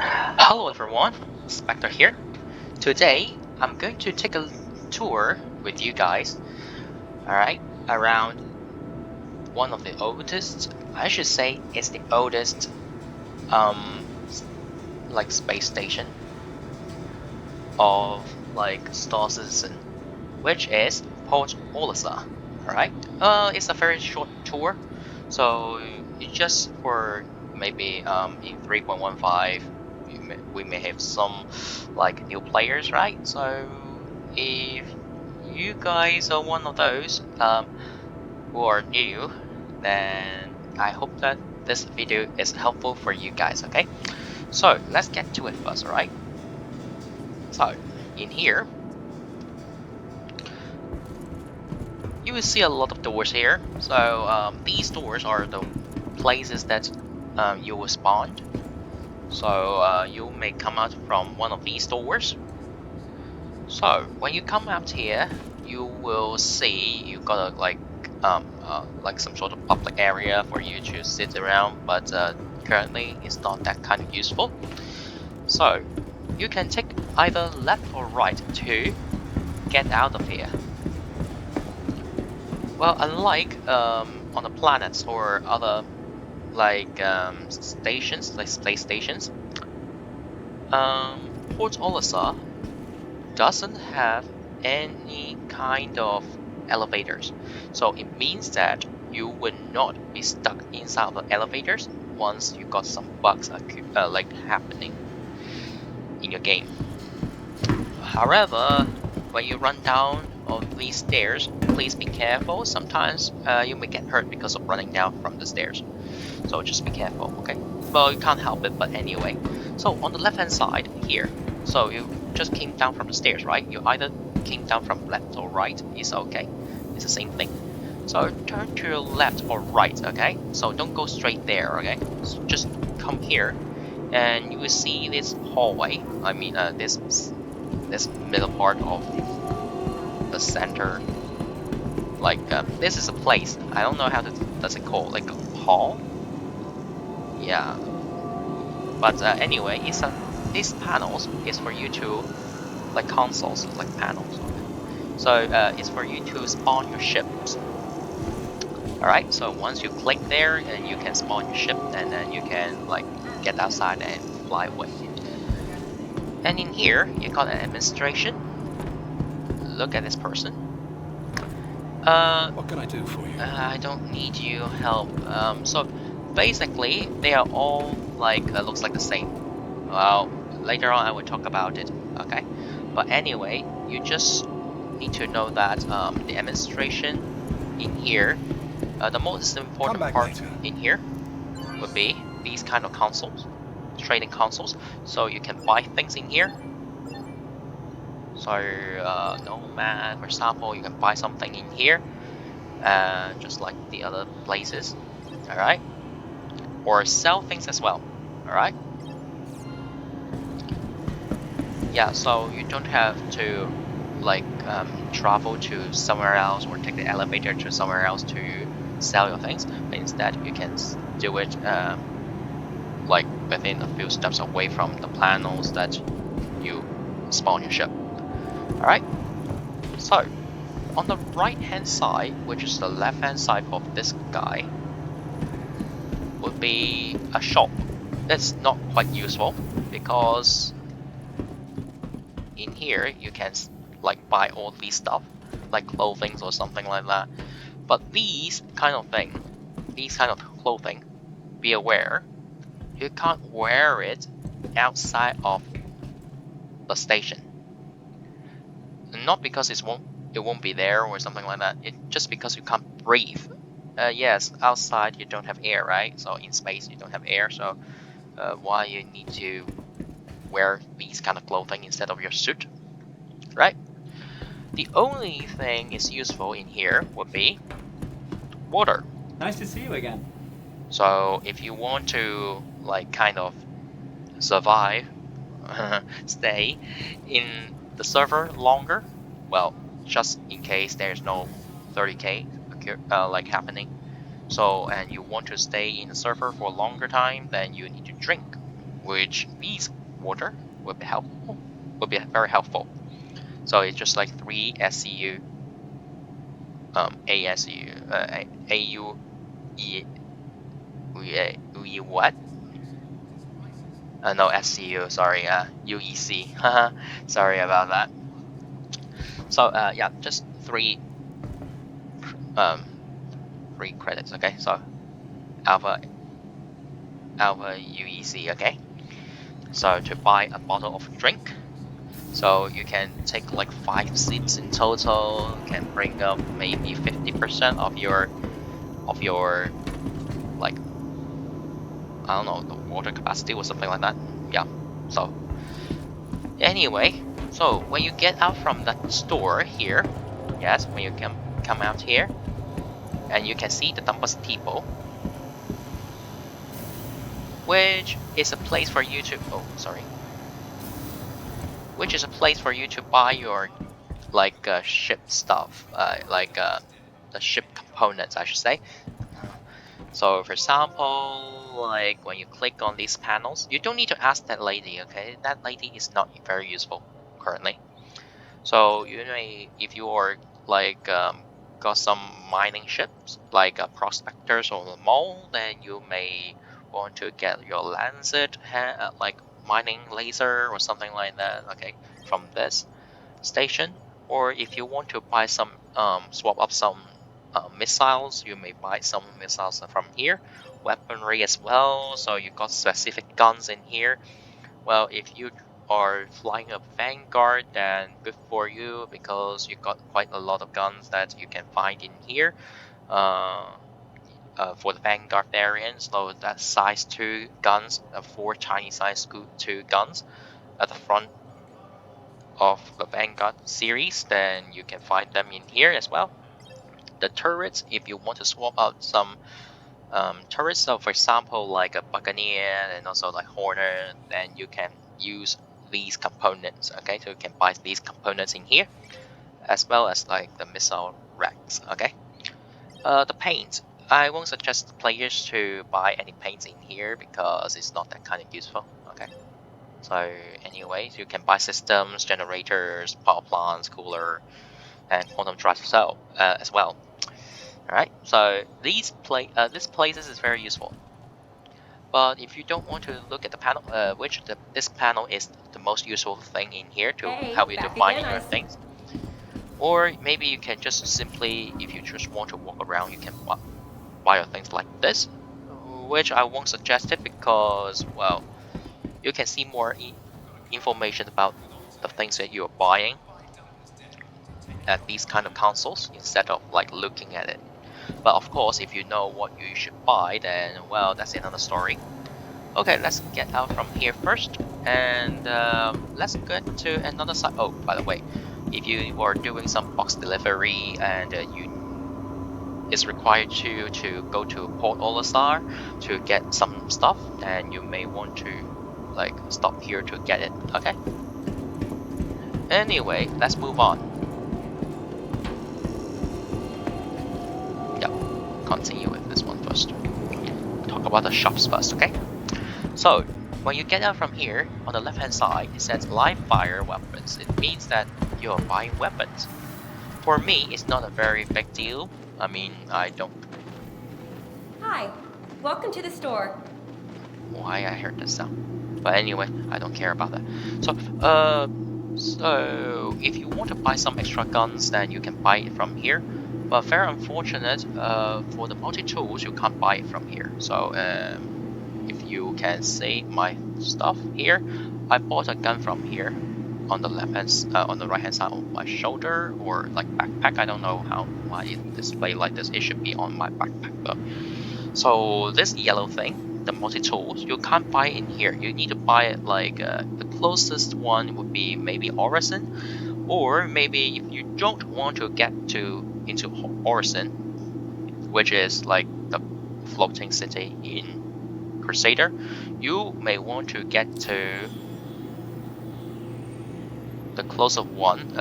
Hello everyone, Specter here. Today I'm going to take a tour with you guys, alright, around one of the oldest, I should say it's the oldest like space station of like Star Citizen, which is Port Olisar. Alright? It's a very short tour, so it's just for maybe in 3.15 we may have some like new players, right? So if you guys are one of those who are new, then I hope that this video is helpful for you guys, okay? So let's get to it first, alright? So in here you will see a lot of doors here. So these doors are the places that you will spawn. So you may come out from one of these doors. So when you come out here, you will see you got a like some sort of public area for you to sit around, but currently it's not that kind of useful. So you can take either left or right to get out of here. Well, unlike on the planets or other like stations, like space stations, Port Olisar doesn't have any kind of elevators. So it means that you will not be stuck inside of the elevators once you got some bugs like happening in your game. However, when you run down of these stairs, please be careful. Sometimes you may get hurt because of running down from the stairs. So just be careful, okay? Well, you can't help it, but anyway. So on the left hand side here, so you just came down from the stairs, right? You either came down from left or right, it's okay. It's the same thing. So turn to your left or right, okay? So don't go straight there, okay? So just come here, and you will see this hallway. I mean, this middle part of the center. Like this is a place. I don't know how does it call, like a hall. Yeah, but anyway, these panels is for you to like consoles, like panels. So it's for you to spawn your ships. All right. So once you click there, and you can spawn your ship, and then you can like get outside and fly away. And in here, you got an administration. Look at this person. What can I do for you? I don't need your help. So basically, they are all like looks like the same. Well, later on I will talk about it. Okay, but anyway, you just need to know that the administration in here, the most important part later. in here would be these kind of consoles, trading consoles. So you can buy things in here. So Nomad, for example, you can buy something in here. Just like the other places, alright? Or sell things as well, alright? Yeah, so you don't have to like travel to somewhere else or take the elevator to somewhere else to sell your things, but instead you can do it like within a few steps away from the panels that you spawn your ship, alright? So on the right hand side, which is the left hand side of this guy, would be a shop. That's not quite useful because in here you can like buy all these stuff like clothing or something like that. But these kind of clothing, be aware, you can't wear it outside of the station. Not because it won't be there or something like that. It just because you can't breathe. Yes, outside you don't have air, right? So in space you don't have air, so why you need to wear these kind of clothing instead of your suit, right? The only thing is useful in here would be water. Nice to see you again. So if you want to like kind of survive, stay in the server longer, well, just in case there's no 30k like happening. So and you want to stay in the server for a longer time, then you need to drink. which means water will be helpful. Will be very helpful. So it's just like 3 SCU, ASU, AU, what? No, SCU. Sorry, UEC. Sorry about that. So yeah, just um, 3 credits. Okay, so Alpha UEC. Okay, so to buy a bottle of drink. So you can take like 5 seats in total, can bring up maybe 50% of your like, I don't know, the water capacity or something like that. Yeah. So anyway, so when you get out from that store here, yes, when you can come out here, and you can see the Dumpus Depot, which is a place for you to which is a place for you to buy your like ship stuff, the ship components, I should say. So for example, like when you click on these panels, you don't need to ask that lady, okay? That lady is not very useful currently. So you may, if you are like got some mining ships, like prospectors or the mole, then you may want to get your lancet, like mining laser or something like that, okay, from this station. Or if you want to buy some, swap up some missiles, you may buy some missiles from here. Weaponry as well, so you got specific guns in here. Well, if you are flying a Vanguard, then good for you because you got quite a lot of guns that you can find in here. Uh, for the Vanguard variant, so that's size 2 guns, 4 Chinese size 2 guns at the front of the Vanguard series, then you can find them in here as well. The turrets, if you want to swap out some turrets, so for example, like a Buccaneer and also like Hornet, then you can use these components. Okay, so you can buy these components in here, as well as like the missile racks. Okay, the paint. I won't suggest players to buy any paints in here because it's not that kind of useful. Okay. So anyways, you can buy systems, generators, power plants, cooler, and quantum drive as well. All right. So this places is very useful. But if you don't want to look at the panel, this panel is the most useful thing in here to help you to finding your things. Or maybe you can just simply, if you just want to walk around, you can buy your things like this, which I won't suggest it because, well, you can see more information about the things that you're buying at these kind of consoles instead of like looking at it. But of course, if you know what you should buy, then well, that's another story. Okay, let's get out from here first, and let's get to another side. Oh, by the way, if you are doing some box delivery and you is required to go to Port Olisar to get some stuff, then you may want to like stop here to get it. Okay. Anyway, let's move on. Yep, continue with this one first. Talk about the shops first, okay? So, when you get out from here, on the left hand side, it says live fire weapons. It means that you're buying weapons. For me, it's not a very big deal. I mean, I don't. Hi, welcome to the store. Why I heard this sound? But anyway, I don't care about that. So if you want to buy some extra guns, then you can buy it from here. But very unfortunate, for the multi-tools, you can't buy it from here. So if you can see my stuff here, I bought a gun from here on the on the right hand side of my shoulder or like backpack. I don't know why it displayed like this. It should be on my backpack though. So this yellow thing, the multi-tools, you can't buy it in here. You need to buy it like the closest one would be maybe Orison, or maybe if you don't want to get into Orison, which is like the floating city in Crusader, you may want to get to the closest one,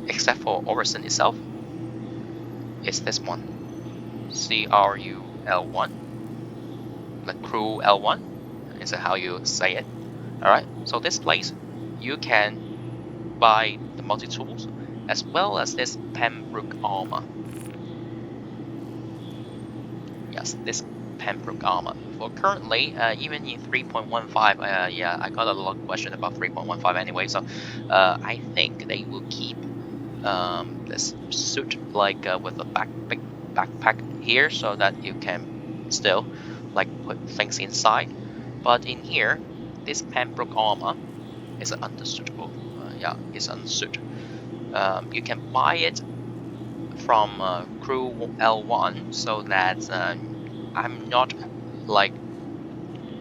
except for Orison itself, is this one, CRUL1, the Crew L1. is how you say it. All right. So this place, you can buy the multi tools as well as this pembroke armor. Yes, this pembroke armor. For currently, even in 3.15, yeah, I got a lot of question about 3.15 anyway. So, I think they will keep this suit like with a backpack here, so that you can still like put things inside. But in here, this pembroke armor is unsuitable. Yeah, it's unsuit. You can buy it from crew L1, so that I'm not like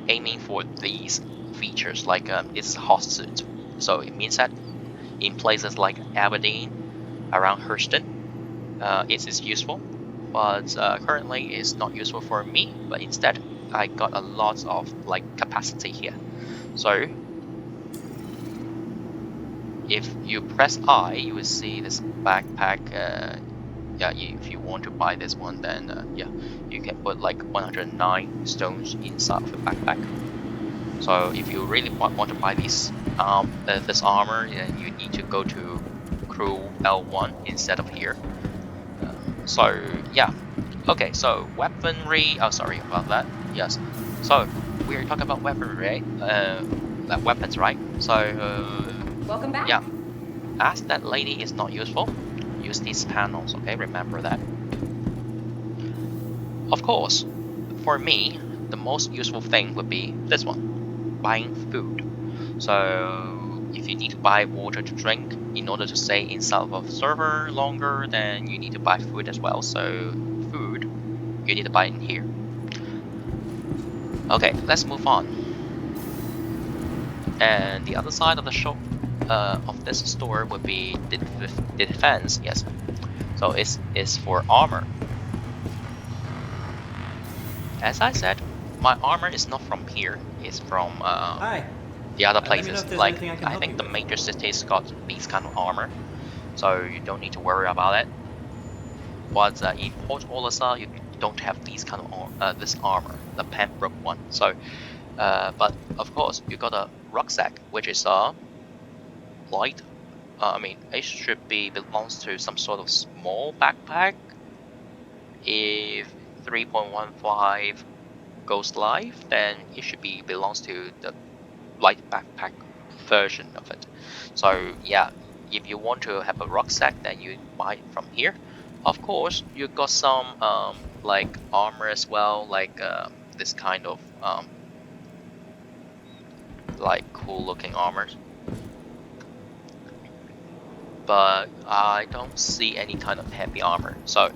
aiming for these features like it's hot suit. So it means that in places like Aberdeen, around Hurston, it is useful, but currently it's not useful for me. But instead, I got a lot of like capacity here. So if you press I, you will see this backpack. Yeah, if you want to buy this one, then yeah, you can put like 109 stones inside of the backpack. So if you really want to buy this armor, then you need to go to crew L1 instead of here. So yeah, okay. So weaponry. Oh, sorry about that. Yes. So we are talking about weaponry, like weapons, right? So Welcome back. yeah, as that lady is not useful, use these panels. Okay, remember that. Of course, for me, the most useful thing would be this one, buying food. So if you need to buy water to drink in order to stay inside of the server longer, then you need to buy food as well. So food, you need to buy in here. Okay, let's move on. And the other side of the shop of this store would be the defense. Yes, so it's for armor. As I said, my armor is not from here. It's from Hi. the other Let me know places. if there's Like anything I can I help think you the with. major cities got these kind of armor, so you don't need to worry about it. But in Port Olisar, you don't have these kind of this armor, the pembroke one. So, but of course, you got a rucksack, which is light. I mean, it should be belongs to some sort of small backpack. If 3.15 goes live, then it should be belongs to the light backpack version of it. So yeah, if you want to have a rucksack, then you buy it from here. Of course, you got some like armor as well, like this kind of like cool looking armors. But I don't see any kind of heavy armor. So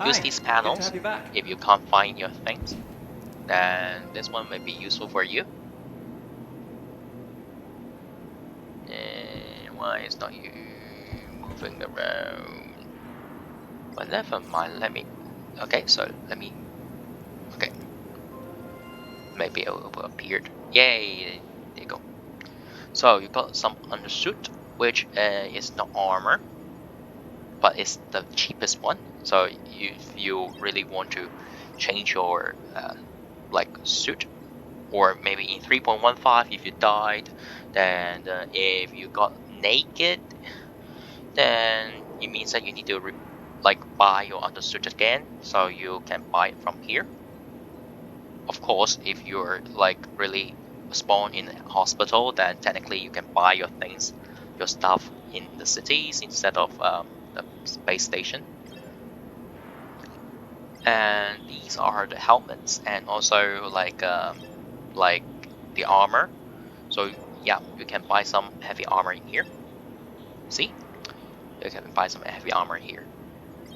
use Hi. these Good to panels. have you back. If you can't find your things, then this one may be useful for you. And why is not you moving around? But never mind, let me. Okay, so let me. Okay, maybe it will appeared. Yay! There you go. So you got some undersuit, which is not armor, but it's the cheapest one. So if you really want to change your like suit, or maybe in 3.15 if you died, then if you got naked, then it means that you need to like buy your undersuit again. So you can buy it from here. Of course, if you're like really spawn in a hospital, then technically you can buy your things, your stuff in the cities instead of the space station. And these are the helmets and also like the armor. So yeah, you can buy some heavy armor in here. See, you can buy some heavy armor here.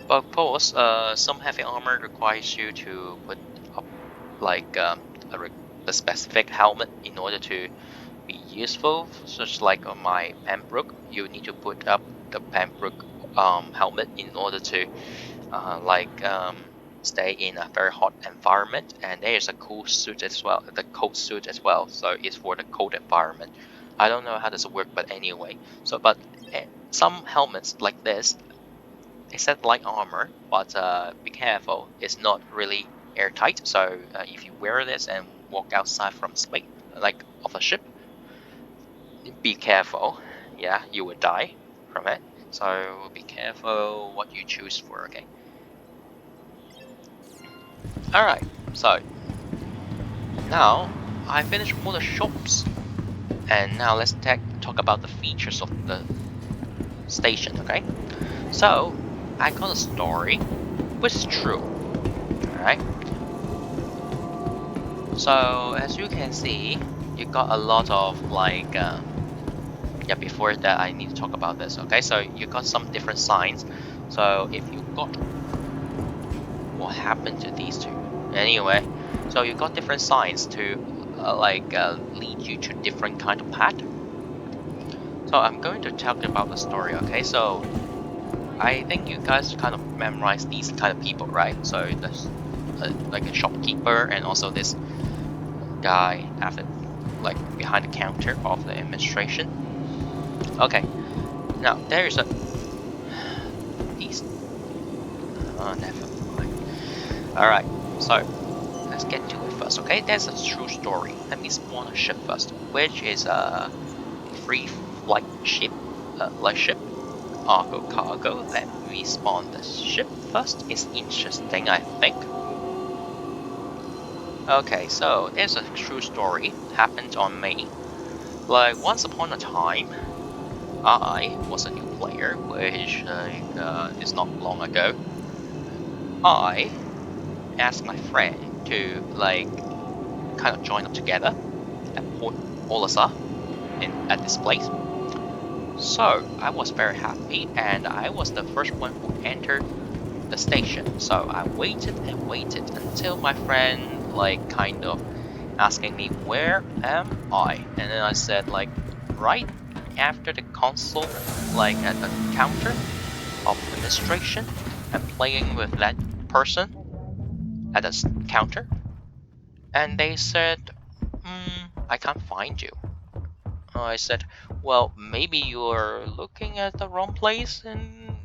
But of course, some heavy armor requires you to put up like a specific helmet in order to be useful. Such like on my pembroke, you need to put up the pembroke helmet in order to like stay in a very hot environment. And there is a cool suit as well, the cold suit as well. So it's for the cold environment. I don't know how does it work, but anyway. So but some helmets like this, it said light armor, but be careful, it's not really airtight. So if you wear this and walk outside from space, like of a ship, be careful. Yeah, you will die from it. So be careful what you choose for. Okay. All right. So now I finished all the shops, and now let's talk about the features of the station. Okay. So I got a story, which is true. All right. So as you can see, you got a lot of like. Yeah, before that I need to talk about this. Okay, so you got some different signs. So if you got what happened to these two anyway, so you got different signs to lead you to different kind of path. So I'm going to talk about the story. Okay, so I think you guys kind of memorize these kind of people, right? So there's like a shopkeeper and also this guy after like behind the counter of the administration. Okay, now there is a these. Oh, never mind. All right, so let's get to it first. Okay, that's a true story. Let me spawn a ship first, which is a free flight ship, light ship. Argo cargo. Let me spawn the ship first. It's interesting, I think. Okay, so there's a true story happened on me. Like once upon a time, I was a new player, which is not long ago. I asked my friend to like kind of join up together at Port Olisar at this place. So I was very happy, and I was the first one who entered the station. So I waited and waited until my friend like kind of asking me where am I, and then I said like right after the console, like at the counter of administration, and playing with that person at the counter, and they said, I can't find you. I said, well, maybe you're looking at the wrong place, and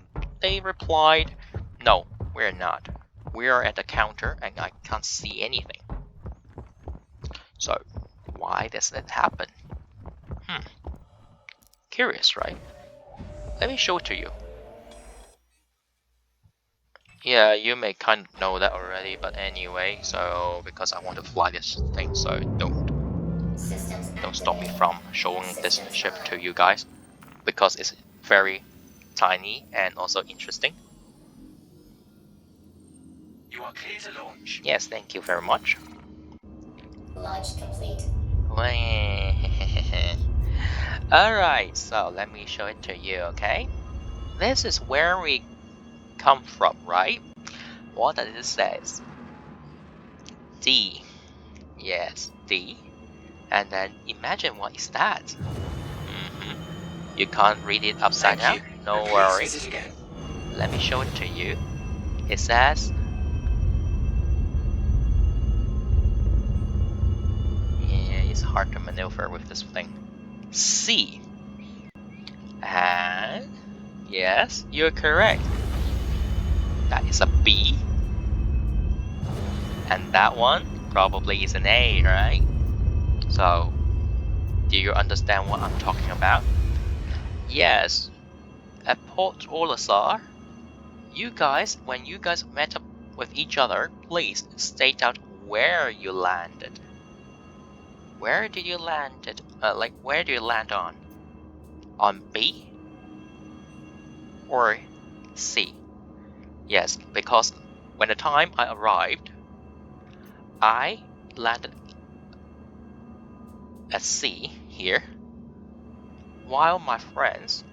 they replied, no, we're not. We are at the counter and I can't see anything. So, why does that happen? Hmm, curious, right? Let me show it to you. Yeah, you may kind of know that already, but anyway, so because I want to fly this thing, so don't stop me from showing this ship to you guys, because it's very tiny and also interesting. You are clear to launch. Yes, thank you very much. Launch complete. Alright, so let me show it to you, okay? This is where we come from, right? What does it says? D. Yes, D. And then imagine what is that? You can't read it upside down? No worries. Let me show it to you. It says, yeah, it's hard to maneuver with this thing. C. And yes, you're correct. That is a B. And that one probably is an A, right? So, do you understand what I'm talking about? Yes. At Port Olisar, when you guys met up with each other, please state out where you landed. Where did you land? Where do you land on? On B or C? Yes, because when the time I arrived, I landed at C here, while my friends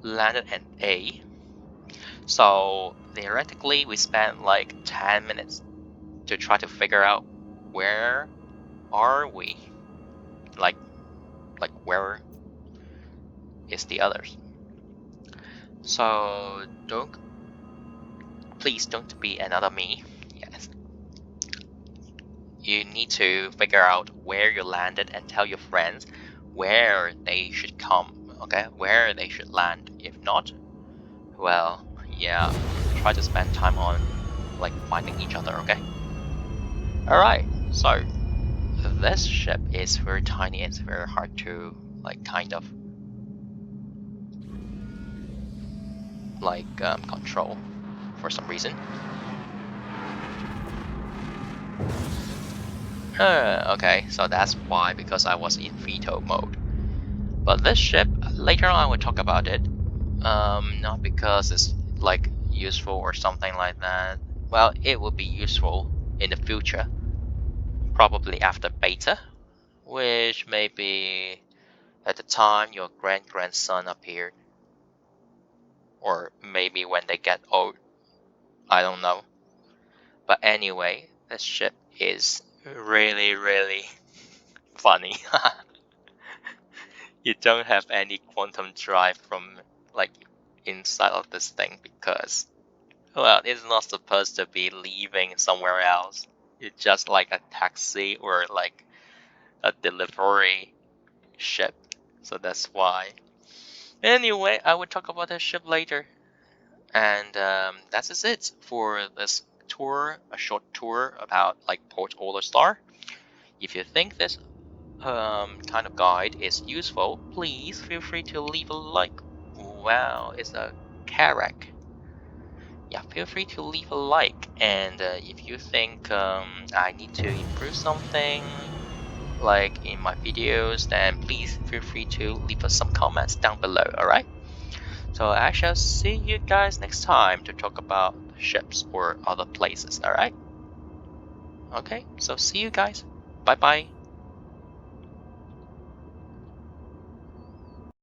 landed at A. So theoretically, we spent like 10 minutes to try to figure out where are we? Like, where is the others? So please don't be another me. Yes, you need to figure out where you landed and tell your friends where they should come. Okay, where they should land. If not, well, yeah, try to spend time on like finding each other. Okay. All right. So this ship is very tiny and it's very hard to like kind of like control for some reason. Okay, so that's why, because I was in veto mode. But this ship, later on I will talk about it. Not because it's like useful or something like that. Well, it will be useful in the future, probably after beta, which maybe at the time your grandson appeared, or maybe when they get old. I don't know. But anyway, this ship is really, really funny. You don't have any quantum drive from like inside of this thing because, well, it's not supposed to be leaving somewhere else. It's just like a taxi or like a delivery ship. So that's why. Anyway, I will talk about the ship later. And that is it for this tour, a short tour about like Port Olisar. If you think this kind of guide is useful, please feel free to leave a like. Wow, it's a carrack. Yeah, feel free to leave a like. And if you think I need to improve something, like in my videos, then please feel free to leave us some comments down below. Alright? So I shall see you guys next time to talk about ships or other places. Alright? Okay, so see you guys. Bye bye.